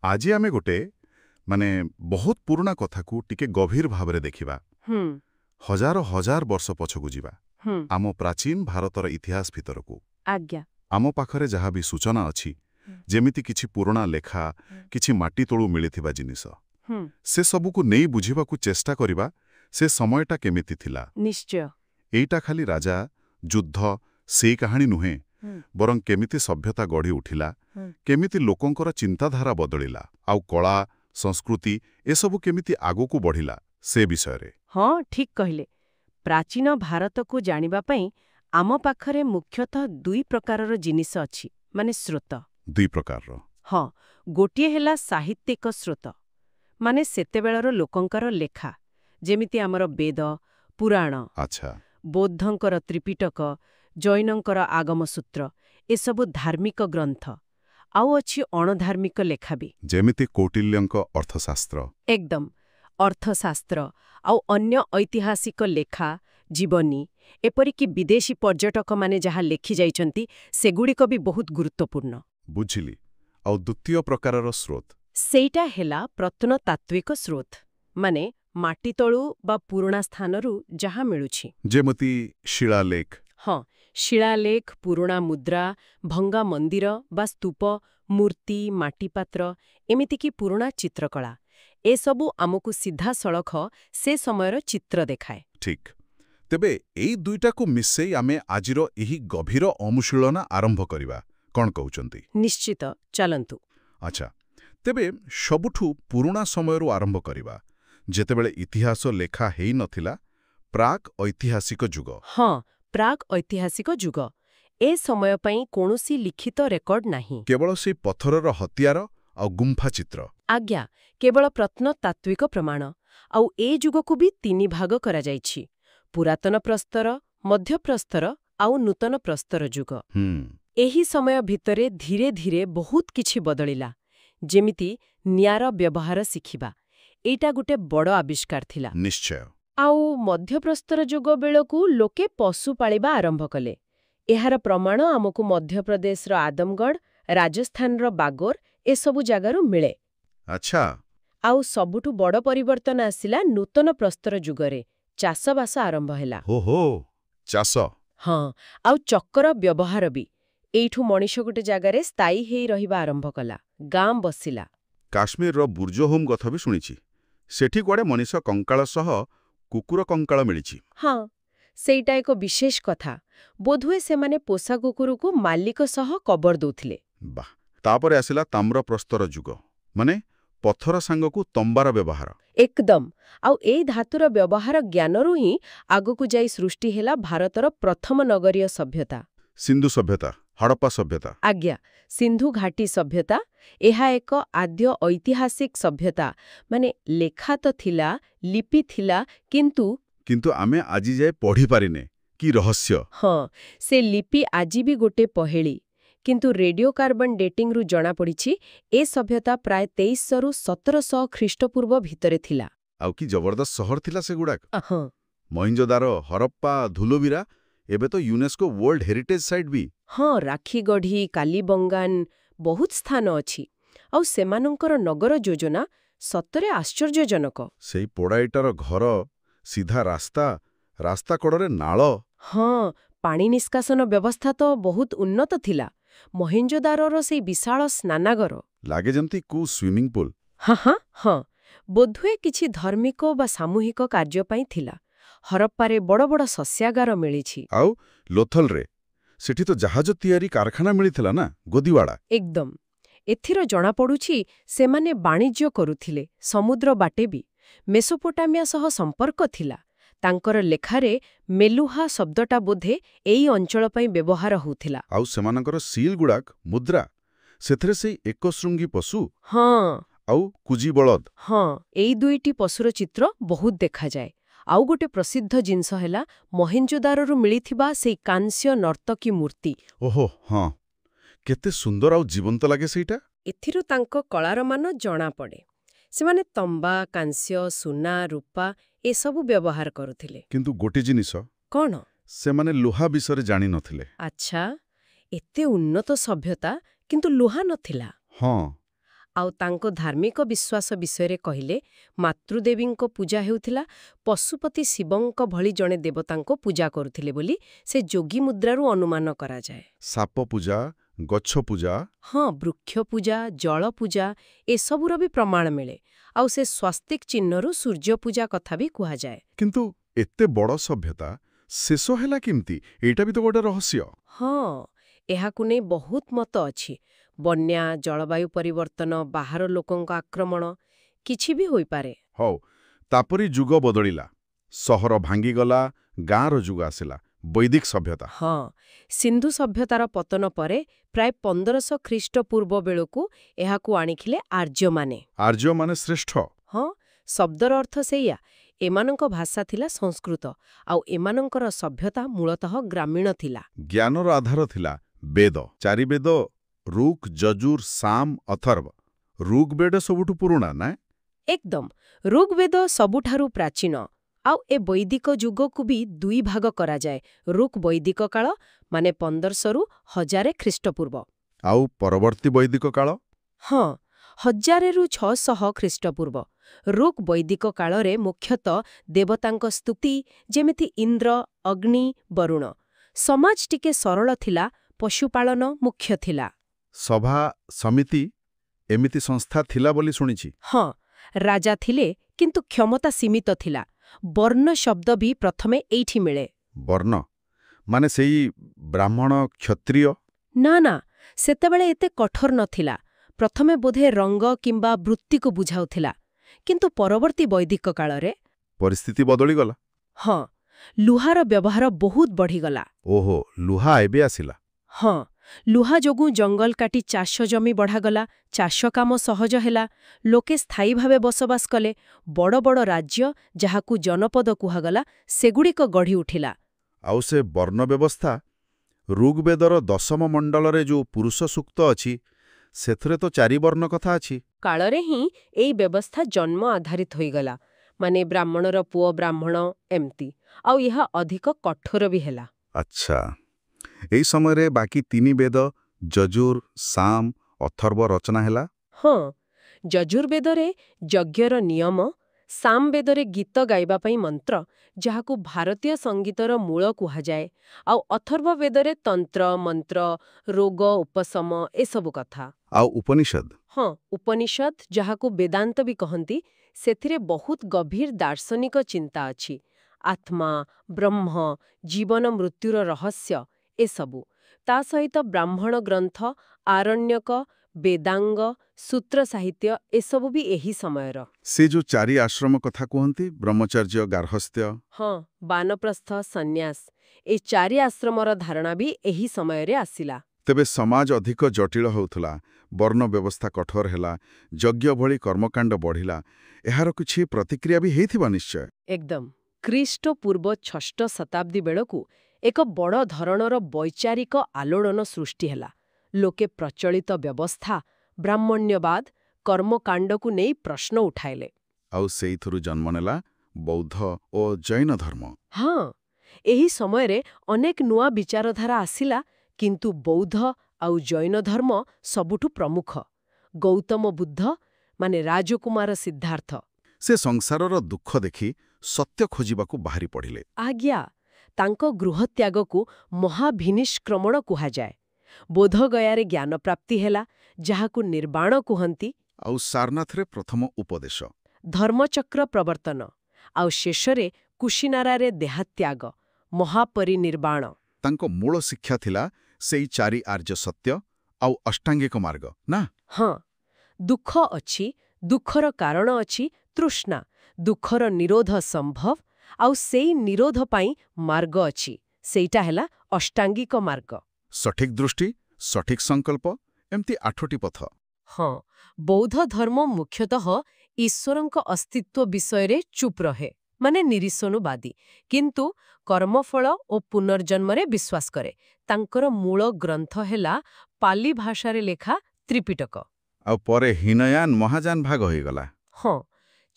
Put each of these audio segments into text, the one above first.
आज आमे गोटे माने बहुत पुराना कथा को टिके गभीर भावरे देखिबा। हजार हजार वर्ष पछकु जीवा आम प्राचीन भारतर इतिहास भितरकू। आज्ञा आम पाखरे जहा भी सूचना अछि जेमिति किछि पुराना लेखा किछि माटी तळु मिलिथिबा जिनिस से सबुकु नेई बुझिबाकू चेष्टा करिबा से समयटा केमिति थिला। निश्चय एइटा खाली राजा युद्ध सेई कहानी नुहे बरं केमिति सभ्यता गढ़ी उठिला केमिति लोकंकर चिंताधारा बदलिला आउ कला संस्कृति एसबु केमिति आगोकू बढ़िला से विषय। हाँ ठीक कहले। प्राचीन भारत को जानिबा पई आम पाखरे मुख्यतः दुई प्रकारर जिनिस अछि माने स्रोत। दुई प्रकारर? हाँ, गोटिए हेला साहित्यिक स्रोत माने सेतेबेଳର लोकंकर लेखा जेमिति आमर वेद पुराण। अच्छा। बौद्धंकर त्रिपिटक जैनंकर आगमसूत्र एसबु धार्मिक ग्रंथ आउ अछि अणधार्मिक लेखा भी जेमिति कौटिल्यंक अर्थशास्त्र। एकदम अर्थशास्त्र आउ अन्य ऐतिहासिक लेखा जीवनी एपरिकी विदेशी पर्यटक माने जहा लेखि जाइचंती सेगुड़िक भी बहुत गुरुत्वपूर्ण। बुझिली। आउ द्वितीय प्रकारर स्रोत सेटा हेला प्रत्नतात्विक स्रोत माने माटी तळु बा पुराना स्थानरू जहा मिलुछि जेमिति शिलालेख। हाँ, शिलालेख पुराना मुद्रा भंगा मंदिर बा स्तूप मूर्ति माटीपात्र एमिति की पुराना चित्रकला एसबु आमको सीधा सड़ख से समयर चित्र देखाए। ठीक। तेबे एई दुईटा को मिसई आमे आजिरो एही गभीर अनुशीलना आरंभ करिबा कोन कहउचंती? निश्चित चलंतु। अच्छा, तेबे सबुठु पुराना समयरू आरंभ करिबा जेतेबेले इतिहास लेखा हेई नथिला प्राक ऐतिहासिक जुग। हाँ, प्राक ऐतिहासिक जुग ए समय पई कोनोसी लिखित रेकर्ड नाही। केवल से पत्थरर हथियार आ गुंफा चित्र। आज्ञा केवल प्रत्नतात्विक प्रमाण आउ ए जुगको भी तीनी भाग करा जाइछि पुरातन प्रस्तर मध्य प्रस्तर आउ नूतन प्रस्तर जुग। एही समय भितरे धीरे धीरे बहुत किछि बदलिला जेमिति न्यार व्यवहार शिखिबा एटा गुटे बड़ आविष्कार थिला। निश्चय। आउ मध्य प्रस्तर जुग बेलकू लोके पशु पाଳିबा आरंभ कले। एहार प्रमाण आमको मध्य प्रदेशर आदमगढ़ राजस्थानर बागोर एसबु जगारू मिले। अच्छा। आउ सबुठु बड़ परिवर्तन आसिला नूतन प्रस्तर जुगरे चाषबास आरंभ हैला। हो चाष। हाँ, आउ चक्कर व्यवहार भी एइठु मनीष गोटे जगारे स्थायी हेई रहिबा आरंभ कला गां बसिला। काश्मीर बुर्जो होम कथा भी शुणिछि सेठी कुआडे मनीष कंकाळ सह कुकुर कंकाळ मिलिछि। हाँ, सेइटा एक विशेष कथा बोधुए सेमाने पोषा कुकुरକୁ मालिक सह कबर दउथिले। वाह। तापरे आसिला ताम्र प्रस्तर जुग माने पत्थर सांगकू तंबार व्यवहार। एकदम। आउ एई धातुर व्यवहार ज्ञानरू ही आगकू जाई सृष्टि हेला भारतर प्रथम नगरीय सभ्यता सिंधु सभ्यता हड़प्पा सभ्यता। आज्ञा सिंधु घाटी सभ्यता एहा एक आद्य ऐतिहासिक सभ्यता माने लेखा तो थिला लिपि थिला किंतु आमे आजी जाए पढ़ी पारिने कि रहस्य। हाँ, से लिपि आजी भी गोटे पहेली किंतु रेडियो कार्बन डेटिंग रु जणा पड़िछि ए सभ्यता प्राय 2300 रु 1700 ख्रीष्टपूर्व भितरे थिला। आउ कि जबरदस्त सहर थिला से गुडाक। हाँ, मोहिंजोदारो हड़प्पा धुलोविरा एबे तो यूनेस्को वर्ल्ड हेरिटेज साइट भी। हाँ, राखीगढ़ी कालीबंगान बहुत स्थान अछि आउ सेमानंकर नगर योजना सतरे आश्चर्यजनक। सेई पोड़ाइटार घर सीधा रास्ता कड़रे नाଳ। हाँ, पानी निष्कासन व्यवस्था तो बहुत उन्नत थिला। मोहेंजोदारोर से विशाल स्नानागर लागे जमती कु स्विमिंग पूल। हाँ, बोधुए किछि धार्मिक बा सामूहिक कार्य पई थिला। हरप्पारे बड़ बड़ सस्यागार मिलिछि। आउ लोथल रे सेठी तो जहाज तियारी कारखाना मिलिथिला ना गोदीवाड़ा। एकदम। एथिर जणा पड़ुछि सेमाने वाणिज्य करुथिले समुद्र बाटे भी मेसोपोटामिया सह संपर्क थिला। तांकर लेखारे मेलुहा शब्दटा बोधे एई अंचल पई व्यवहार होउथिला। आउ सेमानकर सील गुडाक मुद्रा सेथरे सेई एकशृंगी पशु। हाँ, आउ कुजी बळद। हाँ, एई दुईटी पशुर चित्र बहुत देखा जाए। आउ गोटे प्रसिद्ध जिनस हैला मोहेंजोदारोरु मिलिथिबा सेई कांस्य नर्तकी मूर्ति। ओहो हाँ, केते सुंदर आउ जीवंत लागे सेइटा। एथिरु तांको कଳାର ମାନ जणा पड़े। सेमाने तंबा कांस्य सुना रूपा एसबु व्यवहार करुथिले। किंतु गोटे जिनिस कौन सेमाने लुहा विषय जानी नथिले। अच्छा, एते उन्नत सभ्यता किंतु लुहा नथिला। हाँ, ଆଉ ତାଙ୍କ ଧାର୍ମିକ ବିଶ୍ୱାସ ବିଷୟରେ କହିଲେ ମାତୃଦେବୀଙ୍କ ପୂଜା ହେଉଥିଲା, ପଶୁପତି ଶିବଙ୍କ ଭଳି ଜଣେ ଦେବତାଙ୍କ ପୂଜା କରୁଥିଲେ ବୋଲି ସେ ଯୋଗୀ ମୁଦ୍ରାରୁ ଅନୁମାନ କରାଯାଏ। ସାପ ପୂଜା, ଗଛ ପୂଜା। ହଁ, ବୃକ୍ଷ ପୂଜା, ଜଳ ପୂଜା ଏସବୁର ବି ପ୍ରମାଣ ମିଳେ। ଆଉ ସେ ସ୍ୱାସ୍ତିକ ଚିହ୍ନରୁ ସୂର୍ଯ୍ୟ ପୂଜା କଥା ବି କୁହାଯାଏ। କିନ୍ତୁ ଏତେ ବଡ଼ ସଭ୍ୟତା ଶେଷ ହେଲା କେମିତି? ଏଇଟା ବି ତ ଗୋଟେ ରହସ୍ୟ। ହଁ, ଏହାକୁ ନେଇ ବହୁତ ମତ ଅଛି। ବନ୍ୟା, ଜଳବାୟୁ ପରିବର୍ତ୍ତନ, ବାହାର ଲୋକଙ୍କ ଆକ୍ରମଣ, କିଛି ବି ହୋଇପାରେ। ହଉ, ତାପରି ଯୁଗ ବଦଳିଲା, ସହର ଭାଙ୍ଗିଗଲା, ଗାଁର ଯୁଗ ଆସିଲା, ବୈଦିକ ସଭ୍ୟତା। ହଁ, ସିନ୍ଧୁ ସଭ୍ୟତାର ପତନ ପରେ ପ୍ରାୟ 1500 ଖ୍ରୀଷ୍ଟପୂର୍ବ ବେଳକୁ ଏହାକୁ ଆଣିଥିଲେ ଆର୍ଯ୍ୟମାନେ। ଆର୍ଯ୍ୟମାନେ ଶ୍ରେଷ୍ଠ। ହଁ, ଶବ୍ଦର ଅର୍ଥ ସେଇଆ। ଏମାନଙ୍କ ଭାଷା ଥିଲା ସଂସ୍କୃତ, ଆଉ ଏମାନଙ୍କର ସଭ୍ୟତା ମୂଳତଃ ଗ୍ରାମୀଣ ଥିଲା। ଜ୍ଞାନର ଆଧାର ଥିଲା ବେଦ, 4 ବେଦ, ଋକ୍, ଯଜୁର, ସାମ, ଅଥର୍ବ। ଋଗ୍ବେଦ ସବୁଠୁ ପୁରୁଣା, ନା? ଏକଦମ, ଋଗ୍ବେଦ ସବୁଠାରୁ ପ୍ରାଚୀନ। ଆଉ ଏ ବୈଦିକ ଯୁଗକୁ ବି 2 ଭାଗ କରାଯାଏ। ଋକ୍ ବୈଦିକ କାଳ, ମାନେ 1500ରୁ 1000 ଖ୍ରୀଷ୍ଟପୂର୍ବ। ଆଉ ପରବର୍ତ୍ତୀ ବୈଦିକ କାଳ? ହଁ, 1000ରୁ 600 ଖ୍ରୀଷ୍ଟପୂର୍ବ। ଋକ୍ ବୈଦିକ କାଳରେ ମୁଖ୍ୟତଃ ଦେବତାଙ୍କ ସ୍ତୁତି, ଯେମିତି ଇନ୍ଦ୍ର, ଅଗ୍ନି, ବରୁଣ। ସମାଜ ଟିକେ ସରଳ ଥିଲା, ପଶୁପାଳନ ମୁଖ୍ୟ ଥିଲା। ସଭା, ସମିତି ଏମିତି ସଂସ୍ଥା ଥିଲା ବୋଲି ଶୁଣିଛି। ହଁ, ରାଜା ଥିଲେ, କିନ୍ତୁ କ୍ଷମତା ସୀମିତ ଥିଲା। ବର୍ଣ୍ଣ ଶବ୍ଦ ବି ପ୍ରଥମେ ଏଇଠି ମିଳେ। ବର୍ଣ୍ଣ ମାନେ ସେଇ ବ୍ରାହ୍ମଣ, କ୍ଷତ୍ରିୟ? ନା ନା, ସେତେବେଳେ ଏତେ କଠୋର ନଥିଲା। ପ୍ରଥମେ ବୋଧେ ରଙ୍ଗ କିମ୍ବା ବୃତ୍ତିକୁ ବୁଝାଉଥିଲା। କିନ୍ତୁ ପରବର୍ତ୍ତୀ ବୈଦିକ କାଳରେ ପରିସ୍ଥିତି ବଦଳିଗଲା। ହଁ, ଲୁହାର ବ୍ୟବହାର ବହୁତ ବଢ଼ିଗଲା। ଓହୋ, ଲୁହା ଏବେ ଆସିଲା। ହଁ, ଲୁହା ଯୋଗୁଁ ଜଙ୍ଗଲ କାଟି ଚାଷ ଜମି ବଢ଼ାଗଲା, ଚାଷ କାମ ସହଜ ହେଲା, ଲୋକେ ସ୍ଥାୟୀ ଭାବେ ବସବାସ କଲେ। ବଡ଼ ବଡ଼ ରାଜ୍ୟ, ଯାହାକୁ ଜନପଦ କୁହାଗଲା, ସେଗୁଡ଼ିକ ଗଢ଼ି ଉଠିଲା। ଆଉ ସେ ବର୍ଣ୍ଣ ବ୍ୟବସ୍ଥା, ଋଗ୍ବେଦର 10ମ ମଣ୍ଡଳରେ ଯୋଉ ପୁରୁଷ ସୂକ୍ତ ଅଛି, ସେଥିରେ ତ 4 ବର୍ଣ୍ଣ କଥା ଅଛି। କାଳରେ ହିଁ ଏଇ ବ୍ୟବସ୍ଥା ଜନ୍ମ ଆଧାରିତ ହୋଇଗଲା, ମାନେ ବ୍ରାହ୍ମଣର ପୁଅ ବ୍ରାହ୍ମଣ, ଏମିତି। ଆଉ ଏହା ଅଧିକ କଠୋର ବି ହେଲା। ଆଚ୍ଛା, ଏହି ସମୟରେ ବାକି 3 ବେଦ, ଯଜୁର, ସାମ, ଅଥର୍ବ ରଚନା ହେଲା। ହଁ, ଯଜୁର୍ବେଦରେ ଯଜ୍ଞର ନିୟମ, ସାମବେଦରେ ଗୀତ ଗାଇବା ପାଇଁ ମନ୍ତ୍ର, ଯାହାକୁ ଭାରତୀୟ ସଙ୍ଗୀତର ମୂଳ କୁହାଯାଏ, ଆଉ ଅଥର୍ବବେଦରେ ତନ୍ତ୍ର, ମନ୍ତ୍ର, ରୋଗ, ଉପଶମ ଏସବୁ କଥା। ଆଉ ଉପନିଷଦ? ହଁ, ଉପନିଷଦ, ଯାହାକୁ ବେଦାନ୍ତ ବି କହନ୍ତି, ସେଥିରେ ବହୁତ ଗଭୀର ଦାର୍ଶନିକ ଚିନ୍ତା ଅଛି। ଆତ୍ମା, ବ୍ରହ୍ମ, ଜୀବନ ମୃତ୍ୟୁର ରହସ୍ୟ ଏସବୁ। ତା ସହିତ ବ୍ରାହ୍ମଣ ଗ୍ରନ୍ଥ, ଆରଣ୍ୟକ, ବେଦାଙ୍ଗ, ସୂତ୍ର ସାହିତ୍ୟ ଏସବୁ ବି ଏହି ସମୟର। ସେ ଯୋଉ 4 ଆଶ୍ରମ କଥା କୁହନ୍ତି, ବ୍ରହ୍ମଚର୍ଯ୍ୟ, ଗାର୍ହସ୍ଥ୍ୟ। ହଁ, ବାନପ୍ରସ୍ଥ, ସନ୍ନ୍ୟାସ, ଏ 4 ଆଶ୍ରମର ଧାରଣା ବି ଏହି ସମୟରେ ଆସିଲା। ତେବେ ସମାଜ ଅଧିକ ଜଟିଳ ହେଉଥିଲା, ବର୍ଣ୍ଣ ବ୍ୟବସ୍ଥା କଠୋର ହେଲା, ଯଜ୍ଞ ଭଳି କର୍ମକାଣ୍ଡ ବଢ଼ିଲା। ଏହାର କିଛି ପ୍ରତିକ୍ରିୟା ବି ହେଇଥିବ ନିଶ୍ଚୟ। ଏକଦମ, ଖ୍ରୀଷ୍ଟପୂର୍ବ 6ଠ ଶତାବ୍ଦୀ ବେଳକୁ ଏକ ବଡ଼ ଧରଣର ବୈଚାରିକ ଆଲୋଡ଼ନ ସୃଷ୍ଟି ହେଲା। ଲୋକେ ପ୍ରଚଳିତ ବ୍ୟବସ୍ଥା, ବ୍ରାହ୍ମଣ୍ୟବାଦ, କର୍ମକାଣ୍ଡକୁ ନେଇ ପ୍ରଶ୍ନ ଉଠାଇଲେ। ଆଉ ସେଇଥିରୁ ଜନ୍ମ ନେଲା ବୌଦ୍ଧ ଓ ଜୈନ ଧର୍ମ। ହଁ, ଏହି ସମୟରେ ଅନେକ ନୂଆ ବିଚାରଧାରା ଆସିଲା, କିନ୍ତୁ ବୌଦ୍ଧ ଆଉ ଜୈନ ଧର୍ମ ସବୁଠୁ ପ୍ରମୁଖ। ଗୌତମ ବୁଦ୍ଧ, ମାନେ ରାଜକୁମାର ସିଦ୍ଧାର୍ଥ, ସେ ସଂସାରର ଦୁଃଖ ଦେଖି ସତ୍ୟ ଖୋଜିବାକୁ ବାହାରି ପଡ଼ିଲେ। ଆଜ୍ଞା, ତାଙ୍କ ଗୃହତ୍ୟାଗକୁ ମହାଭିନିଷ୍କ୍ରମଣ କୁହାଯାଏ। ବୋଧଗୟାରେ ଜ୍ଞାନପ୍ରାପ୍ତି ହେଲା, ଯାହାକୁ ନିର୍ବାଣ କୁହନ୍ତି। ଆଉ ସାରନାଥରେ ପ୍ରଥମ ଉପଦେଶ, ଧର୍ମଚକ୍ର ପ୍ରବର୍ତ୍ତନ, ଆଉ ଶେଷରେ କୁଶିନାରାରେ ଦେହାତ୍ୟାଗ, ମହାପରିନିର୍ବାଣ। ତାଙ୍କ ମୂଳ ଶିକ୍ଷା ଥିଲା ସେଇ 4 ଆର୍ଯ୍ୟ ସତ୍ୟ ଆଉ ଅଷ୍ଟାଙ୍ଗିକ ମାର୍ଗ, ନା? ହଁ, ଦୁଃଖ ଅଛି, ଦୁଃଖର କାରଣ ଅଛି ତୃଷ୍ଣା, ଦୁଃଖର ନିରୋଧ ସମ୍ଭବ, ଆଉ ସେଇ ନିରୋଧ ପାଇଁ ମାର୍ଗ ଅଛି, ସେଇଟା ହେଲା ଅଷ୍ଟାଙ୍ଗିକ ମାର୍ଗ। ସଠିକ୍ ଦୃଷ୍ଟି, ସଠିକ୍ ସଂକଳ୍ପ, ଏମିତି 8ଟି ପଥ। ହଁ, ବୌଦ୍ଧ ଧର୍ମ ମୁଖ୍ୟତଃ ଈଶ୍ୱରଙ୍କ ଅସ୍ତିତ୍ୱ ବିଷୟରେ ଚୁପ୍ ରହେ, ମାନେ ନିରୀଶ୍ୱନବାଦୀ, କିନ୍ତୁ କର୍ମଫଳ ଓ ପୁନର୍ଜନ୍ମରେ ବିଶ୍ୱାସ କରେ। ତାଙ୍କର ମୂଳ ଗ୍ରନ୍ଥ ହେଲା ପାଲି ଭାଷାରେ ଲେଖା ତ୍ରିପିଟକ। ଆଉ ପରେ ହୀନୟାନ, ମହାଯାନ ଭାଗ ହୋଇଗଲା। ହଁ,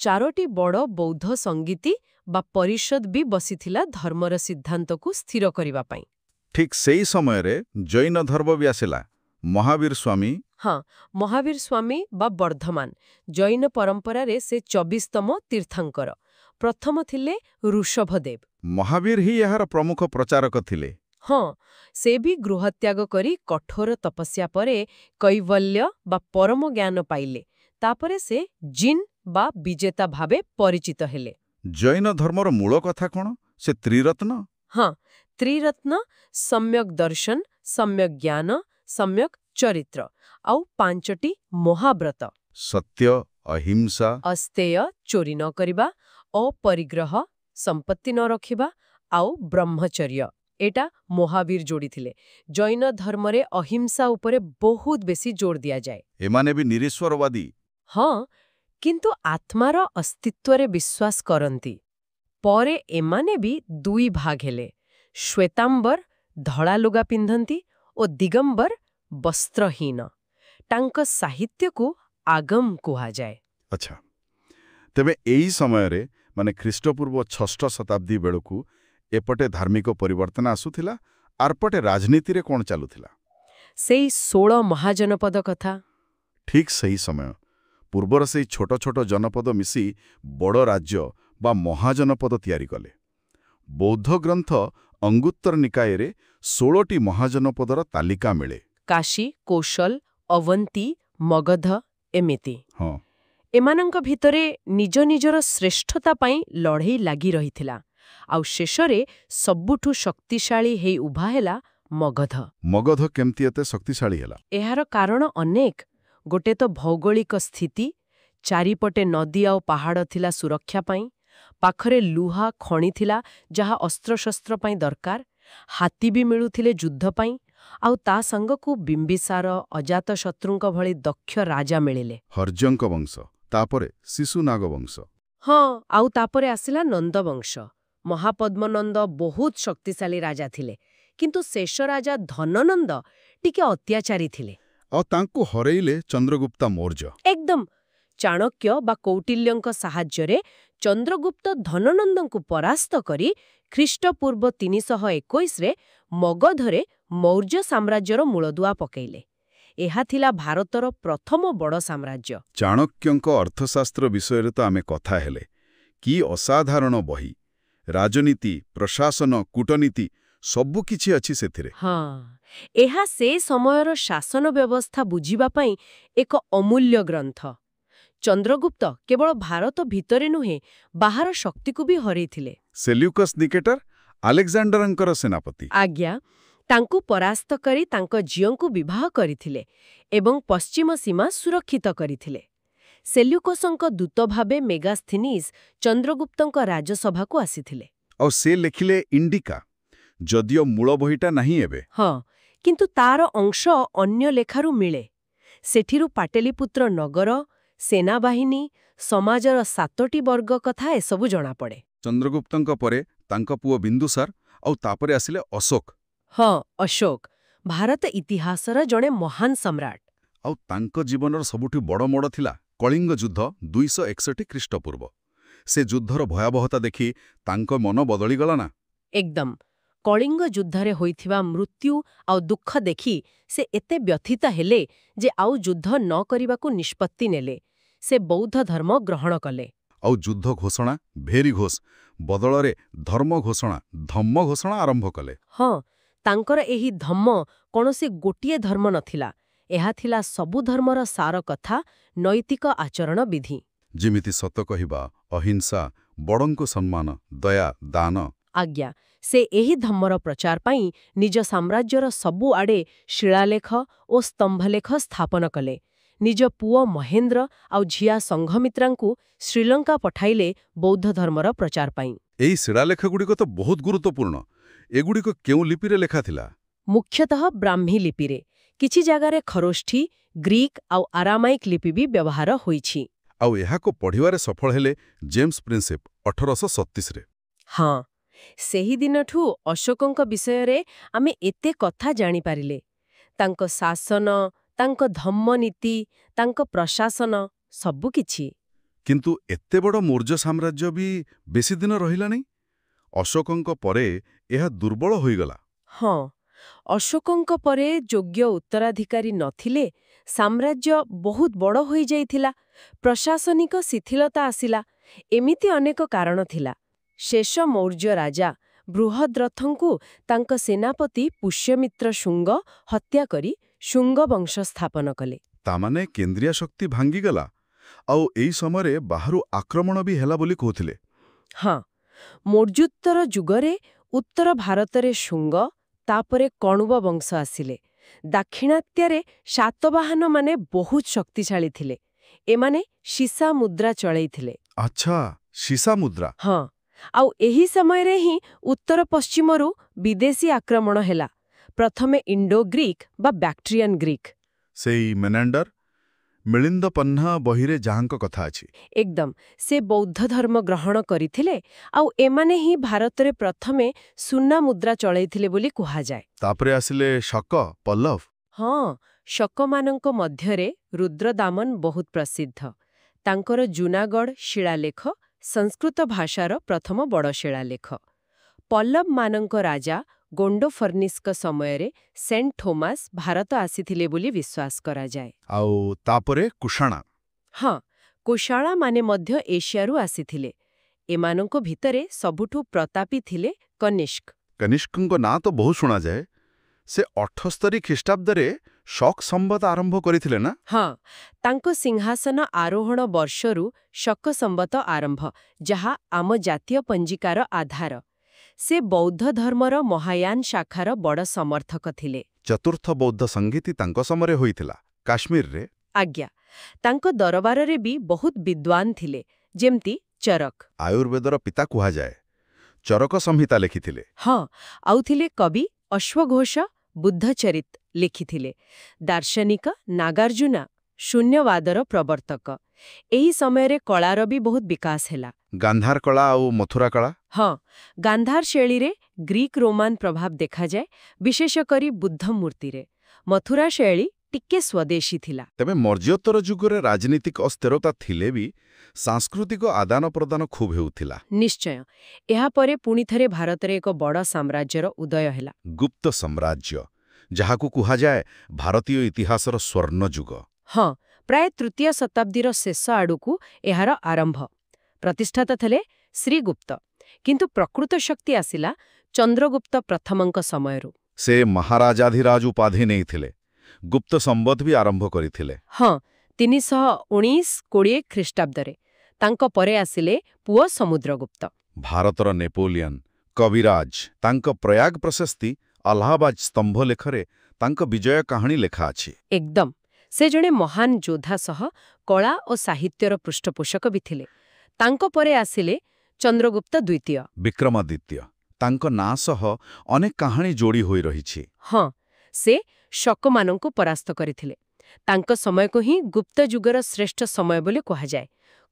4ଟି ବଡ଼ ବୌଦ୍ଧ ସଙ୍ଗୀତି ବା ପରିଷଦ ବି ବସିଥିଲା ଧର୍ମର ସିଦ୍ଧାନ୍ତକୁ ସ୍ଥିର କରିବା ପାଇଁ। ଠିକ୍ ସେଇ ସମୟରେ ଜୈନ ଧର୍ମ ବି ଆସିଲା, ମହାବୀର ସ୍ୱାମୀ ହଁ, ମହାବୀର ସ୍ୱାମୀ ବା ବର୍ଦ୍ଧମାନ ଜୈନ ପରମ୍ପରାରେ ସେ 24ତମ ତୀର୍ଥଙ୍କର। ପ୍ରଥମ ଥିଲେ ଋଷଭଦେବ। ମହାବୀର ହିଁ ଏହାର ପ୍ରମୁଖ ପ୍ରଚାରକ ଥିଲେ। ହଁ, ସେ ବି ଗୃହତ୍ୟାଗ କରି କଠୋର ତପସ୍ୟା ପରେ କୈବଲ୍ୟ ବା ପରମ ଜ୍ଞାନ ପାଇଲେ। ତାପରେ ସେ ଜିନ୍ ବା ବିଜେତା ଭାବେ ପରିଚିତ ହେଲେ। ଜୈନ ଧର୍ମର ମୂଳ କଥା କ'ଣ? ସେ ତ୍ରିରତ୍ନ? ହଁ, ତ୍ରିରତ୍ନ ସମ୍ୟକ୍ ଦର୍ଶନ, ସମ୍ୟକ୍ ଜ୍ଞାନ, ସମ୍ୟକ୍ ଚରିତ୍ର ଆଉ 5ଟି ମହାବ୍ରତ। ସତ୍ୟ, ଅହିଂସା, ଅସ୍ତେୟ, ଚୋରି ନ କରିବା, ଅପରିଗ୍ରହ, ସମ୍ପତ୍ତି ନ ରଖିବା ଆଉ ବ୍ରହ୍ମଚର୍ଯ୍ୟ। ଏଟା ମହାବୀର ଯୋଡ଼ିଥିଲେ। ଜୈନ ଧର୍ମରେ ଅହିଂସା ଉପରେ ବହୁତ ବେଶୀ ଜୋର ଦିଆଯାଏ। ଏମାନେ ବି ନିରୀଶ୍ୱରବାଦୀ। ହଁ, କିନ୍ତୁ ଆତ୍ମାର ଅସ୍ତିତ୍ୱରେ ବିଶ୍ୱାସ କରନ୍ତି। ପରେ ଏମାନେ ବି 2 ଭାଗ ହେଲେ। ଶ୍ୱେତାମ୍ବର ଧଳା ଲୁଗା ପିନ୍ଧନ୍ତି ଓ ଦିଗମ୍ବର ବସ୍ତ୍ରହୀନ। ତାଙ୍କ ସାହିତ୍ୟକୁ ଆଗମ କୁହାଯାଏ। ଆଚ୍ଛା, ତେବେ ଏହି ସମୟରେ ମାନେ ଖ୍ରୀଷ୍ଟପୂର୍ବ 6ଠ ଶତାବ୍ଦୀ ବେଳକୁ ଏପଟେ ଧାର୍ମିକ ପରିବର୍ତ୍ତନ ଆସୁଥିଲା, ଆରପଟେ ରାଜନୀତିରେ କ'ଣ ଚାଲୁଥିଲା? ସେଇ 16 ମହାଜନପଦ କଥା। ଠିକ୍ ସେହି ସମୟ। ପୂର୍ବର ସେହି ଛୋଟ ଛୋଟ ଜନପଦ ମିଶି ବଡ଼ ରାଜ୍ୟ ବା ମହାଜନପଦ ତିଆରି କଲେ। ବୌଦ୍ଧ ଗ୍ରନ୍ଥ ଅଙ୍ଗୁତ୍ତର ନିକାୟରେ 16ଟି ମହାଜନପଦର ତାଲିକା ମିଳେ। କାଶୀ, କୌଶଲ, ଅବନ୍ତୀ, ମଗଧ ଏମିତି। ହଁ, ଏମାନଙ୍କ ଭିତରେ ନିଜ ନିଜର ଶ୍ରେଷ୍ଠତା ପାଇଁ ଲଢ଼େଇ ଲାଗି ରହିଥିଲା। ଆଉ ଶେଷରେ ସବୁଠୁ ଶକ୍ତିଶାଳୀ ହେଇ ଉଭା ହେଲା ମଗଧ। ମଗଧ କେମିତି ଏତେ ଶକ୍ତିଶାଳୀ ହେଲା? ଏହାର କାରଣ ଅନେକ। ଗୋଟେ ତ ଭୌଗୋଳିକ ସ୍ଥିତି, ଚାରିପଟେ ନଦୀ ଆଉ ପାହାଡ଼ ଥିଲା ସୁରକ୍ଷା ପାଇଁ, ପାଖରେ ଲୁହା ଖଣି ଥିଲା ଯାହା ଅସ୍ତ୍ରଶସ୍ତ୍ର ପାଇଁ ଦରକାର, ହାତୀ ବି ମିଳୁଥିଲେ ଯୁଦ୍ଧ ପାଇଁ, ଆଉ ତା ସାଙ୍ଗକୁ ବିମ୍ବିସାର, ଅଜାତଶତ୍ରୁଙ୍କ ଭଳି ଦକ୍ଷ ରାଜା ମିଳିଲେ। ହର୍ଯଙ୍କ ବଂଶ, ତାପରେ ଶିଶୁନାଗ ବଂଶ। ହଁ, ଆଉ ତାପରେ ଆସିଲା ନନ୍ଦବଂଶ। ମହାପଦ୍ମନନ୍ଦ ବହୁତ ଶକ୍ତିଶାଳୀ ରାଜା ଥିଲେ, କିନ୍ତୁ ଶେଷ ରାଜା ଧନନନ୍ଦ ଟିକେ ଅତ୍ୟାଚାରୀ ଥିଲେ। ଆଉ ତାଙ୍କୁ ହରେଇଲେ ଚନ୍ଦ୍ରଗୁପ୍ତା ମୌର୍ଯ୍ୟ। ଏକଦମ। ଚାଣକ୍ୟ ବା କୌଟିଲ୍ୟଙ୍କ ସାହାଯ୍ୟରେ ଚନ୍ଦ୍ରଗୁପ୍ତ ଧନନନ୍ଦଙ୍କୁ ପରାସ୍ତ କରି ଖ୍ରୀଷ୍ଟପୂର୍ବ 321ରେ ମଗଧରେ ମୌର୍ଯ୍ୟ ସାମ୍ରାଜ୍ୟର ମୂଳଦୁଆ ପକାଇଲେ। ଏହା ଥିଲା ଭାରତର ପ୍ରଥମ ବଡ଼ ସାମ୍ରାଜ୍ୟ। ଚାଣକ୍ୟଙ୍କ ଅର୍ଥଶାସ୍ତ୍ର ବିଷୟରେ ତ ଆମେ କଥା ହେଲେ। କି ଅସାଧାରଣ ବହି! ରାଜନୀତି, ପ୍ରଶାସନ, କୂଟନୀତି ସବୁକିଛି ଅଛି ସେଥିରେ। ହଁ, ଏହା ସେ ସମୟର ଶାସନ ବ୍ୟବସ୍ଥା ବୁଝିବା ପାଇଁ ଏକ ଅମୂଲ୍ୟ ଗ୍ରନ୍ଥ। ଚନ୍ଦ୍ରଗୁପ୍ତ କେବଳ ଭାରତ ଭିତରେ ନୁହେଁ, ବାହାର ଶକ୍ତିକୁ ବି ହରେଇଥିଲେ। ସେଲ୍ୟୁକସ୍ ନିକେଟର, ଆଲେକ୍ଜାଣ୍ଡରଙ୍କର ସେନାପତି। ଆଜ୍ଞା, ତାଙ୍କୁ ପରାସ୍ତ କରି ତାଙ୍କ ଝିଅଙ୍କୁ ବିବାହ କରିଥିଲେ ଏବଂ ପଶ୍ଚିମ ସୀମା ସୁରକ୍ଷିତ କରିଥିଲେ। ସେଲ୍ୟୁକସଙ୍କ ଦୂତ ଭାବେ ମେଗାସ୍ଥିନିସ୍ ଚନ୍ଦ୍ରଗୁପ୍ତଙ୍କ ରାଜସଭାକୁ ଆସିଥିଲେ। ଆଉ ସେ ଲେଖିଲେ ଇଣ୍ଡିକା, ଯଦିଓ ମୂଳ ବହିଟା ନାହିଁ ଏବେ। ହଁ, କିନ୍ତୁ ତାର ଅଂଶ ଅନ୍ୟ ଲେଖାରୁ ମିଳେ। ସେଠିରୁ ପାଟଲିପୁତ୍ର ନଗର, ସେନାବାହିନୀ, ସମାଜର 7ଟି ବର୍ଗ କଥା ଏସବୁ ଜଣାପଡ଼େ। ଚନ୍ଦ୍ରଗୁପ୍ତଙ୍କ ପରେ ତାଙ୍କ ପୁଅ ବିନ୍ଦୁସାର, ଆଉ ତାପରେ ଆସିଲେ ଅଶୋକ। ହଁ, ଅଶୋକ ଭାରତ ଇତିହାସର ଜଣେ ମହାନ ସମ୍ରାଟ। ଆଉ ତାଙ୍କ ଜୀବନର ସବୁଠୁ ବଡ଼ ମୋଡ଼ ଥିଲା କଳିଙ୍ଗ ଯୁଦ୍ଧ 261 ଖ୍ରୀଷ୍ଟପୂର୍ବ। ସେ ଯୁଦ୍ଧର ଭୟାବହତା ଦେଖି ତାଙ୍କ ମନ ବଦଳିଗଲା ନା? ଏକଦମ। କଳିଙ୍ଗ ଯୁଦ୍ଧରେ ହୋଇଥିବା ମୃତ୍ୟୁ ଆଉ ଦୁଃଖ ଦେଖି ସେ ଏତେ ବ୍ୟଥିତ ହେଲେ ଯେ ଆଉ ଯୁଦ୍ଧ ନ କରିବାକୁ ନିଷ୍ପତ୍ତି ନେଲେ। ସେ ବୌଦ୍ଧ ଧର୍ମ ଗ୍ରହଣ କଲେ। ଆଉ ଯୁଦ୍ଧ ଘୋଷଣା ଭେରି ଘୋଷ ବଦଳରେ ଧର୍ମ ଘୋଷଣା, ଧମ୍ମ ଘୋଷଣା ଆରମ୍ଭ କଲେ। ହଁ, ତାଙ୍କର ଏହି ଧମ୍ମ କୌଣସି ଗୋଟିଏ ଧର୍ମ ନଥିଲା। ଏହା ଥିଲା ସବୁ ଧର୍ମର ସାର କଥା, ନୈତିକ ଆଚରଣ ବିଧି। ଯେମିତି ସତ କହିବା, ଅହିଂସା, ବଡ଼ଙ୍କୁ ସମ୍ମାନ, ଦୟା, ଦାନ। ଆଜ୍ଞା, ସେ ଏହି ଧର୍ମର ପ୍ରଚାର ପାଇଁ ନିଜ ସାମ୍ରାଜ୍ୟର ସବୁଆଡ଼େ ଶିଳାଲେଖ ଓ ସ୍ତମ୍ଭଲେଖ ସ୍ଥାପନ କଲେ। ନିଜ ପୁଅ ମହେନ୍ଦ୍ର ଆଉ ଝିଆ ସଂଘମିତ୍ରାଙ୍କୁ ଶ୍ରୀଲଙ୍କା ପଠାଇଲେ ବୌଦ୍ଧ ଧର୍ମର ପ୍ରଚାର ପାଇଁ। ଏହି ଶିଳାଲେଖଗୁଡ଼ିକ ତ ବହୁତ ଗୁରୁତ୍ୱପୂର୍ଣ୍ଣ। ଏଗୁଡ଼ିକ କେଉଁ ଲିପିରେ ଲେଖାଥିଲା? ମୁଖ୍ୟତଃ ବ୍ରାହ୍ମୀ ଲିପିରେ। କିଛି ଜାଗାରେ ଖରୋଷ୍ଠୀ, ଗ୍ରୀକ୍ ଆଉ ଆରାମାଇକ୍ ଲିପି ବି ବ୍ୟବହାର ହୋଇଛି। ଆଉ ଏହାକୁ ପଢ଼ିବାରେ ସଫଳ ହେଲେ ଜେମ୍ସ ପ୍ରିନ୍ସେପ 1836ରେ। ହଁ, ସେହିଦିନଠୁ ଅଶୋକଙ୍କ ବିଷୟରେ ଆମେ ଏତେ କଥା ଜାଣିପାରିଲେ। ତାଙ୍କ ଶାସନ, ତାଙ୍କ ଧମ୍ମନୀତି, ତାଙ୍କ ପ୍ରଶାସନ ସବୁକିଛି। କିନ୍ତୁ ଏତେ ବଡ଼ ମୌର୍ଯ୍ୟ ସାମ୍ରାଜ୍ୟ ବି ବେଶୀ ଦିନ ରହିଲାନି। ଅଶୋକଙ୍କ ପରେ ଏହା ଦୁର୍ବଳ ହୋଇଗଲା। ହଁ, ଅଶୋକଙ୍କ ପରେ ଯୋଗ୍ୟ ଉତ୍ତରାଧିକାରୀ ନଥିଲେ, ସାମ୍ରାଜ୍ୟ ବହୁତ ବଡ଼ ହୋଇଯାଇଥିଲା, ପ୍ରଶାସନିକ ଶିଥିଳତା ଆସିଲା, ଏମିତି ଅନେକ କାରଣ ଥିଲା। ଶେଷ ମୌର୍ଯ୍ୟ ରାଜା ବୃହଦ୍ରଥଙ୍କୁ ତାଙ୍କ ସେନାପତି ପୁଷ୍ୟମିତ୍ର ଶୁଙ୍ଗ ହତ୍ୟା କରି ଶୁଙ୍ଗ ବଂଶ ସ୍ଥାପନ କଲେ। ତାମାନେ କେନ୍ଦ୍ରୀୟ ଶକ୍ତି ଭାଙ୍ଗିଗଲା, ଆଉ ଏହି ସମୟରେ ବାହାରୁ ଆକ୍ରମଣ ବି ହେଲା ବୋଲି କହୁଥିଲେ। ହଁ, ମୌର୍ଯ୍ୟୋତ୍ତର ଯୁଗରେ ଉତ୍ତର ଭାରତରେ ଶୁଙ୍ଗ, ତାପରେ କଣ୍ବ ବଂଶ ଆସିଲେ। ଦାକ୍ଷିଣାତ୍ୟରେ ସାତବାହନମାନେ ବହୁତ ଶକ୍ତିଶାଳୀ ଥିଲେ। ଏମାନେ ସୀସା ମୁଦ୍ରା ଚଳାଇଥିଲେ। ଆଚ୍ଛା, ସୀସା ମୁଦ୍ରା। ହଁ, ଆଉ ଏହି ସମୟରେ ହିଁ ଉତ୍ତର ପଶ୍ଚିମରୁ ବିଦେଶୀ ଆକ୍ରମଣ ହେଲା। ପ୍ରଥମେ ଇଣ୍ଡୋ ଗ୍ରୀକ୍ ବା ବ୍ୟାକ୍ଟ୍ରିଆନ୍ ଗ୍ରୀକ୍। ସେଇ ମେନାଣ୍ଡର ମିଳିନ୍ଦ ପହ୍ନା ବହିରେ ଯାହାଙ୍କ କଥା ଅଛି। ଏକଦମ, ସେ ବୌଦ୍ଧ ଧର୍ମ ଗ୍ରହଣ କରିଥିଲେ, ଆଉ ଏମାନେ ହିଁ ଭାରତରେ ପ୍ରଥମେ ସୁନା ମୁଦ୍ରା ଚଳାଇଥିଲେ ବୋଲି କୁହାଯାଏ। ତାପରେ ଆସିଲେ ଶକ, ପଲ୍ଲବ। ହଁ, ଶକମାନଙ୍କ ମଧ୍ୟରେ ରୁଦ୍ରଦାମନ ବହୁତ ପ୍ରସିଦ୍ଧ। ତାଙ୍କର ଜୁନାଗଡ଼ ଶିଳାଲେଖ ସଂସ୍କୃତ ଭାଷାର ପ୍ରଥମ ବଡ଼ ଶିଳାଲେଖ। ପଲ୍ଲବମାନଙ୍କ ରାଜା ଗୋଣ୍ଡୋଫର୍ନିସ୍ଙ୍କ ସମୟରେ ସେଣ୍ଟ ଥୋମାସ ଭାରତ ଆସିଥିଲେ ବୋଲି ବିଶ୍ୱାସ କରାଯାଏ। ଆଉ ତାପରେ କୁଷାଣା। ହଁ, କୁଶାଳାମାନେ ମଧ୍ୟ ଏସିଆରୁ ଆସିଥିଲେ। ଏମାନଙ୍କ ଭିତରେ ସବୁଠୁ ପ୍ରତାପୀ ଥିଲେ କନିଷ୍କ। କନିଷ୍କଙ୍କ ନାଁ ତ ବହୁ ଶୁଣାଯାଏ। ସେ 78 ଖ୍ରୀଷ୍ଟାବ୍ଦରେ ଶକ ସମ୍ବତ ଆରମ୍ଭ କରିଥିଲେ ନା? ହଁ, ତାଙ୍କ ସିଂହାସନ ଆରୋହଣ ବର୍ଷରୁ ଶକ ସମ୍ବତ ଆରମ୍ଭ, ଯାହା ଆମ ଜାତୀୟ ପଞ୍ଜିକାର ଆଧାର। ସେ ବୌଦ୍ଧ ଧର୍ମର ମହାୟାନ ଶାଖାର ବଡ଼ ସମର୍ଥକ ଥିଲେ। ଚତୁର୍ଥ ବୌଦ୍ଧ ସଂଗୀତି ତାଙ୍କ ସମୟରେ ହୋଇଥିଲା, କାଶ୍ମୀରରେ। ଆଜ୍ଞା, ତାଙ୍କ ଦରବାରରେ ବି ବହୁତ ବିଦ୍ୱାନ ଥିଲେ, ଯେମିତି ଚରକ। ଆୟୁର୍ବେଦର ପିତା କୁହାଯାଏ। ଚରକ ସଂହିତା ଲେଖିଥିଲେ। ହଁ, ଆଉ ଥିଲେ କବି ଅଶ୍ୱଘୋଷ ବୁଦ୍ଧଚରିତ ଲେଖିଥିଲେ। ଦାର୍ଶନିକ ନାଗାର୍ଜୁନା ଶୂନ୍ୟବାଦର ପ୍ରବର୍ତ୍ତକ। ଏହି ସମୟରେ କଳାର ବି ବହୁତ ବିକାଶ ହେଲା। ଗାନ୍ଧାର କଳା ଆଉ ମଥୁରା କଳା। ହଁ, ଗାନ୍ଧାର ଶୈଳୀରେ ଗ୍ରୀକ୍ ରୋମାନ ପ୍ରଭାବ ଦେଖାଯାଏ, ବିଶେଷ କରି ବୁଦ୍ଧ ମୂର୍ତ୍ତିରେ। ମଥୁରା ଶୈଳୀ ଟିକେ ସ୍ୱଦେଶୀ ଥିଲା। ତେବେ ମୌର୍ଯ୍ୟୋତ୍ତର ଯୁଗରେ ରାଜନୀତିକ ଅସ୍ଥିରତା ଥିଲେ ବି ସାଂସ୍କୃତିକ ଆଦାନ ପ୍ରଦାନ ଖୁବ୍ ହେଉଥିଲା। ନିଶ୍ଚୟ, ଏହାପରେ ପୁଣିଥରେ ଭାରତରେ ଏକ ବଡ଼ ସାମ୍ରାଜ୍ୟର ଉଦୟ ହେଲା। ଗୁପ୍ତ ସାମ୍ରାଜ୍ୟ, ଯାହାକୁ କୁହାଯାଏ ଭାରତୀୟ ଇତିହାସର ସ୍ୱର୍ଣ୍ଣଯୁଗ। ହଁ, ପ୍ରାୟ ତୃତୀୟ ଶତାବ୍ଦୀର ଶେଷ ଆଡ଼କୁ ଏହାର ଆରମ୍ଭ। ପ୍ରତିଷ୍ଠାତା ଥିଲେ ଶ୍ରୀଗୁପ୍ତ, କିନ୍ତୁ ପ୍ରକୃତ ଶକ୍ତି ଆସିଲା ଚନ୍ଦ୍ରଗୁପ୍ତ ପ୍ରଥମଙ୍କ ସମୟରୁ। ସେ ମହାରାଜାଧିରାଜ ଉପାଧି ନେଇଥିଲେ। ଗୁପ୍ତ ସମ୍ବତ ବି ଆରମ୍ଭ କରିଥିଲେ। ହଁ, 319-20 ଖ୍ରୀଷ୍ଟାବ୍ଦରେ। ତାଙ୍କ ପରେ ଆସିଲେ ପୁଅ ସମୁଦ୍ରଗୁପ୍ତ। ଭାରତର ନେପୋଲିୟନ, କବିରାଜ। ତାଙ୍କ ପ୍ରୟାଗ ପ୍ରଶସ୍ତି, ଆହ୍ଲାବାଜ ସ୍ତମ୍ଭଲେଖରେ ତାଙ୍କ ବିଜୟ କାହାଣୀ ଲେଖା ଅଛି। ଏକଦମ, ସେ ଜଣେ ମହାନ ଯୋଦ୍ଧା ସହ କଳା ଓ ସାହିତ୍ୟର ପୃଷ୍ଠପୋଷକ ବି ଥିଲେ। ତାଙ୍କ ପରେ ଆସିଲେ ଚନ୍ଦ୍ରଗୁପ୍ତ ଦ୍ୱିତୀୟ। ବିକ୍ରମାଦିତ୍ୟ। ତାଙ୍କ ନାଁ ସହ ଅନେକ କାହାଣୀ ଯୋଡ଼ି ହୋଇ ରହିଛି। ହଁ, ସେ ଶକମାନଙ୍କୁ ପରାସ୍ତ କରିଥିଲେ। ତାଙ୍କ ସମୟକୁ ହିଁ ଗୁପ୍ତ ଯୁଗର ଶ୍ରେଷ୍ଠ ସମୟ ବୋଲି କୁହାଯାଏ।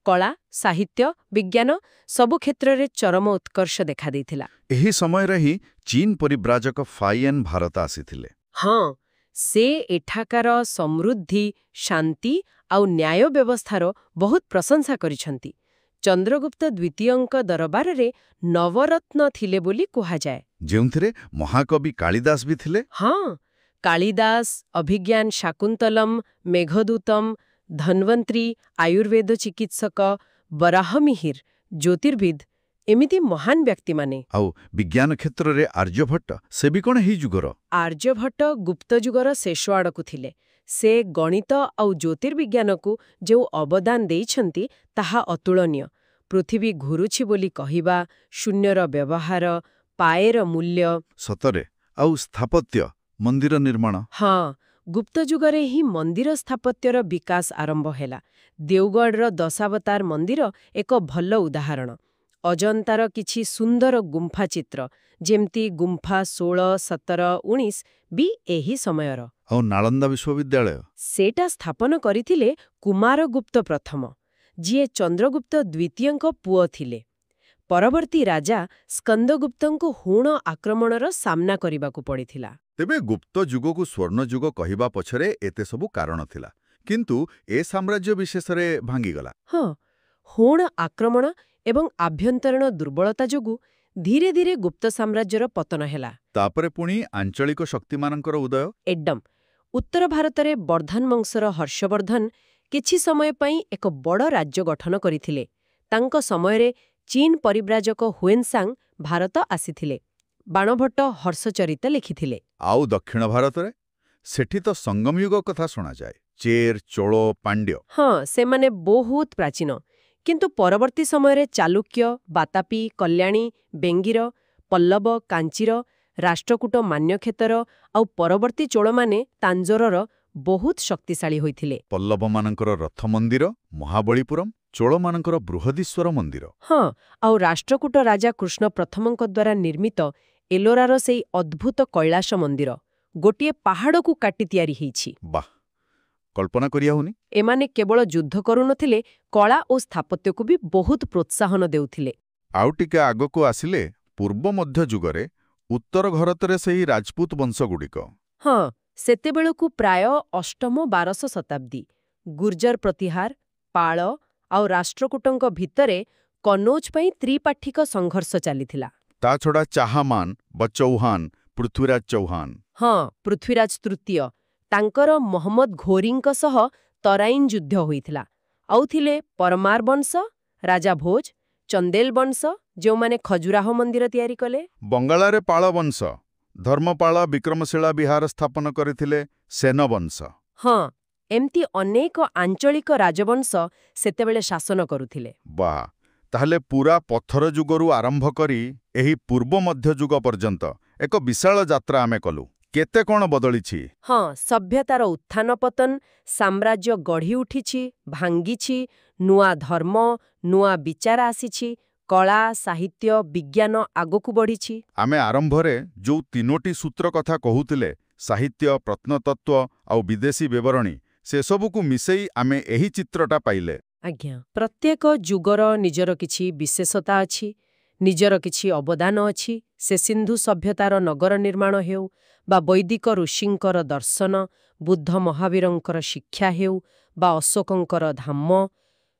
କଳା, ସାହିତ୍ୟ, ବିଜ୍ଞାନ ସବୁ କ୍ଷେତ୍ରରେ ଚରମ ଉତ୍କର୍ଷ ଦେଖାଦେଇଥିଲା। ଏହି ସମୟରେ ହିଁ ଚୀନ ପରିବ୍ରାଜକ ଫାଇଏନ୍ ଭାରତ ଆସିଥିଲେ। ହଁ, ସେ ଏଠାକାର ସମୃଦ୍ଧି, ଶାନ୍ତି ଆଉ ନ୍ୟାୟ ବ୍ୟବସ୍ଥାର ବହୁତ ପ୍ରଶଂସା କରିଛନ୍ତି। ଚନ୍ଦ୍ରଗୁପ୍ତ ଦ୍ୱିତୀୟଙ୍କ ଦରବାରରେ ନବରତ୍ନ ଥିଲେ ବୋଲି କୁହାଯାଏ। ଯେଉଁଥିରେ ମହାକବି କାଳିଦାସ ବି ଥିଲେ। ହଁ, କାଳିଦାସ, ଅଭିଜ୍ଞାନ ଶାକୁନ୍ତଲମ୍, ମେଘଦୂତମ୍, ଧନ୍ୱନ୍ତ୍ରୀ, ଆୟୁର୍ବେଦ ଚିକିତ୍ସକ, ବରାହମିହିର, ଜ୍ୟୋତିର୍ବିଦ, ଏମିତି ମହାନ ବ୍ୟକ୍ତିମାନେ। ଆଉ ବିଜ୍ଞାନ କ୍ଷେତ୍ରରେ ଆର୍ଯ୍ୟଭଟ୍ଟ, ସେ ବି କ'ଣ ଏହି ଯୁଗର? ଆର୍ଯ୍ୟଭଟ୍ଟ ଗୁପ୍ତ ଯୁଗର ଶେଷ ଆଡ଼କୁ ଥିଲେ। ସେ ଗଣିତ ଆଉ ଜ୍ୟୋତିର୍ବିଜ୍ଞାନକୁ ଯେଉଁ ଅବଦାନ ଦେଇଛନ୍ତି, ତାହା ଅତୁଳନୀୟ। ପୃଥିବୀ ଘୁରୁଛି ବୋଲି କହିବା, ଶୂନ୍ୟର ବ୍ୟବହାର, ପାଏର ମୂଲ୍ୟ। ସତରେ। ଆଉ ସ୍ଥାପତ୍ୟ, ମନ୍ଦିର ନିର୍ମାଣ। ହଁ, ଗୁପ୍ତ ଯୁଗରେ ହିଁ ମନ୍ଦିର ସ୍ଥାପତ୍ୟର ବିକାଶ ଆରମ୍ଭ ହେଲା। ଦେଓଗଡ଼ର ଦଶାବତାର ମନ୍ଦିର ଏକ ଭଲ ଉଦାହରଣ। ଅଜନ୍ତାର କିଛି ସୁନ୍ଦର ଗୁମ୍ଫା ଚିତ୍ର, ଯେମିତି ଗୁମ୍ଫା 16, 17, 19 ବି ଏହି ସମୟର। ଆଉ ନାଳନ୍ଦା ବିଶ୍ୱବିଦ୍ୟାଳୟ? ସେଟା ସ୍ଥାପନ କରିଥିଲେ କୁମାରଗୁପ୍ତ ପ୍ରଥମ, ଯିଏ ଚନ୍ଦ୍ରଗୁପ୍ତ ଦ୍ୱିତୀୟଙ୍କ ପୁଅ ଥିଲେ। ପରବର୍ତ୍ତୀ ରାଜା ସ୍କନ୍ଦଗୁପ୍ତଙ୍କୁ ହୁଣ ଆକ୍ରମଣର ସାମ୍ନା କରିବାକୁ ପଡ଼ିଥିଲା। ତେବେ ଗୁପ୍ତ ଯୁଗକୁ ସ୍ୱର୍ଣ୍ଣଯୁଗ କହିବା ପଛରେ ଏତେ ସବୁ କାରଣ ଥିଲା, କିନ୍ତୁ ଏ ସାମ୍ରାଜ୍ୟ ବିଶେଷରେ ଭାଙ୍ଗିଗଲା। ହଁ, ହୁଣ ଆକ୍ରମଣ ଏବଂ ଆଭ୍ୟନ୍ତରୀଣ ଦୁର୍ବଳତା ଯୋଗୁଁ ଧୀରେ ଧୀରେ ଗୁପ୍ତ ସାମ୍ରାଜ୍ୟର ପତନ ହେଲା। ତାପରେ ପୁଣି ଆଞ୍ଚଳିକ ଶକ୍ତିମାନଙ୍କର ଉଦୟ। ଏକଦମ। ଉତ୍ତର ଭାରତରେ ବର୍ଦ୍ଧନ ବଂଶର ହର୍ଷବର୍ଦ୍ଧନ କିଛି ସମୟ ପାଇଁ ଏକ ବଡ଼ ରାଜ୍ୟ ଗଠନ କରିଥିଲେ। ତାଙ୍କ ସମୟରେ ଚୀନ ପରିବ୍ରାଜକ ହୁଏନସାଂ ଭାରତ ଆସିଥିଲେ। ବାଣଭଟ୍ଟ ହର୍ଷଚରିତ ଲେଖିଥିଲେ। ଆଉ ଦକ୍ଷିଣ ଭାରତରେ ସେଠି ତ ସଙ୍ଗମୟୁଗ କଥା ଶୁଣାଯାଏ। ଚେର, ଚୋଳ, ପାଣ୍ଡ୍ୟ। ହଁ, ସେମାନେ ବହୁତ ପ୍ରାଚୀନ। କିନ୍ତୁ ପରବର୍ତ୍ତୀ ସମୟରେ ଚାଲୁକ୍ୟ, ବାତାପି, କଲ୍ୟାଣୀ, ବେଙ୍ଗିର, ପଲ୍ଲବ, କାଞ୍ଚିର, ରାଷ୍ଟ୍ରକୂଟ ମାନ୍ୟକ୍ଷେତର ଆଉ ପରବର୍ତ୍ତୀ ଚୋଳମାନେ ତାଞ୍ଜୋରର ବହୁତ ଶକ୍ତିଶାଳୀ ହୋଇଥିଲେ। ପଲ୍ଲବମାନଙ୍କର ରଥ ମନ୍ଦିର, ମହାବଳୀପୁରମ୍, ଚୋଳମାନଙ୍କର ବୃହଦୀଶ୍ୱର ମନ୍ଦିର। ହଁ, ଆଉ ରାଷ୍ଟ୍ରକୂଟ ରାଜା କୃଷ୍ଣ ପ୍ରଥମଙ୍କ ଦ୍ୱାରା ନିର୍ମିତ ଏଲୋରାର ସେଇ ଅଦ୍ଭୁତ କୈଳାସ ମନ୍ଦିର ଗୋଟିଏ ପାହାଡ଼କୁ କାଟି ତିଆରି ହେଇଛି। ବାଃ, କଳ୍ପନା କରିହେଉନି। ଏମାନେ କେବଳ ଯୁଦ୍ଧ କରୁନଥିଲେ, କଳା ଓ ସ୍ଥାପତ୍ୟକୁ ବି ବହୁତ ପ୍ରୋତ୍ସାହନ ଦେଉଥିଲେ। ଆଉ ଟିକେ ଆଗକୁ ଆସିଲେ ପୂର୍ବ ମଧ୍ୟଯୁଗରେ ଉତ୍ତର ଭାରତରେ ସେହି ରାଜପୁତ ବଂଶଗୁଡ଼ିକ। ହଁ, ସେତେବେଳକୁ ପ୍ରାୟ ଅଷ୍ଟମ 12ଶ ଶତାବ୍ଦୀ। ଗୁର୍ଜର ପ୍ରତିହାର, ପାଳ ଆଉ ରାଷ୍ଟ୍ରକୂଟଙ୍କ ଭିତରେ କନୌଜ ପାଇଁ ତ୍ରିପାଠିକ ସଂଘର୍ଷ ଚାଲିଥିଲା। ତା ଛଡ଼ା ଚାହାମାନ ବା ଚୌହାନ, ପୃଥ୍ୱୀରାଜ ଚୌହାନ। ହଁ, ପୃଥ୍ୱୀରାଜ ତୃତୀୟ। ତାଙ୍କର ମହମ୍ମଦ ଘୋରୀଙ୍କ ସହ ତରାଇନ ଯୁଦ୍ଧ ହୋଇଥିଲା। ଆଉ ଥିଲେ ପରମାର ବଂଶ, ରାଜା ଭୋଜ, ଚନ୍ଦେଲ ବଂଶ, ଯେଉଁମାନେ ଖଜୁରାହ ମନ୍ଦିର ତିଆରି କଲେ। ବଙ୍ଗାଳରେ ପାଳ ବଂଶ, ଧର୍ମପାଳ ବିକ୍ରମଶିଳା ବିହାର ସ୍ଥାପନ କରିଥିଲେ, ସେନ ବଂଶ। ହଁ, ଏମିତି ଅନେକ ଆଞ୍ଚଳିକ ରାଜବଂଶ ସେତେବେଳେ ଶାସନ କରୁଥିଲେ। ବାଃ, ତାହେଲେ ପୁରା ପଥର ଯୁଗରୁ ଆରମ୍ଭ କରି ଏହି ପୂର୍ବ ମଧ୍ୟଯୁଗ ପର୍ଯ୍ୟନ୍ତ ଏକ ବିଶାଳ ଯାତ୍ରା ଆମେ କଲୁ। କେତେ କ'ଣ ବଦଳିଛି। ହଁ, ସଭ୍ୟତାର ଉତ୍ଥାନ ପତନ, ସାମ୍ରାଜ୍ୟ ଗଢ଼ି ଉଠିଛି, ଭାଙ୍ଗିଛି, ନୂଆ ଧର୍ମ, ନୂଆ ବିଚାର ଆସିଛି, କଳା, ସାହିତ୍ୟ, ବିଜ୍ଞାନ ଆଗକୁ ବଢ଼ିଛି। ଆମେ ଆରମ୍ଭରେ ଯୋଉ ତିନୋଟି ସୂତ୍ର କଥା କହୁଥିଲେ, ସାହିତ୍ୟ, ପ୍ରତ୍ନତତ୍ତ୍ୱ ଆଉ ବିଦେଶୀ ବିବରଣୀ, ସେସବୁକୁ ମିଶେଇ ଆମେ ଏହି ଚିତ୍ରଟା ପାଇଲେ। ଆଜ୍ଞା, ପ୍ରତ୍ୟେକ ଯୁଗର ନିଜର କିଛି ବିଶେଷତା ଅଛି, ନିଜର କିଛି ଅବଦାନ ଅଛି। ସେ ସିନ୍ଧୁ ସଭ୍ୟତାର ନଗର ନିର୍ମାଣ ହେଉ ବା ବୈଦିକ ଋଷିଙ୍କର ଦର୍ଶନ, ବୁଦ୍ଧ ମହାବୀରଙ୍କର ଶିକ୍ଷା ହେଉ ବା ଅଶୋକଙ୍କର ଧାମ,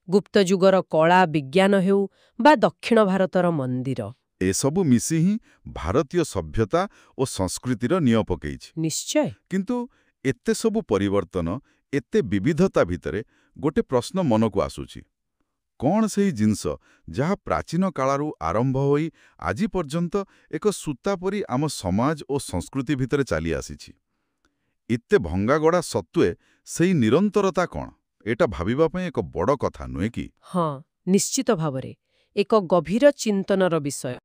ଗୁପ୍ତ ଯୁଗର କଳା ବିଜ୍ଞାନ ହେଉ ବା ଦକ୍ଷିଣ ଭାରତର ମନ୍ଦିର, ଏସବୁ ମିଶି ହିଁ ଭାରତୀୟ ସଭ୍ୟତା ଓ ସଂସ୍କୃତିର ନିଅ ପକେଇଛି। ନିଶ୍ଚୟ। କିନ୍ତୁ ଏତେ ସବୁ ପରିବର୍ତ୍ତନ, ଏତେ ବିବିଧତା ଭିତରେ ଗୋଟେ ପ୍ରଶ୍ନ ମନକୁ ଆସୁଛି। କ'ଣ ସେହି ଜିନିଷ ଯାହା ପ୍ରାଚୀନ କାଳରୁ ଆରମ୍ଭ ହୋଇ ଆଜି ପର୍ଯ୍ୟନ୍ତ ଏକ ସୂତା ପରି ଆମ ସମାଜ ଓ ସଂସ୍କୃତି ଭିତରେ ଚାଲି ଆସିଛି? ଏତେ ଭଙ୍ଗାଗଡ଼ା ସତ୍ତ୍ୱେ ସେହି ନିରନ୍ତରତା କ'ଣ? ଏଟା ଭାବିବା ପାଇଁ ଏକ ବଡ଼ କଥା, ନୁହେଁ କି? ହଁ, ନିଶ୍ଚିତ ଭାବରେ ଏକ ଗଭୀର ଚିନ୍ତନର ବିଷୟ।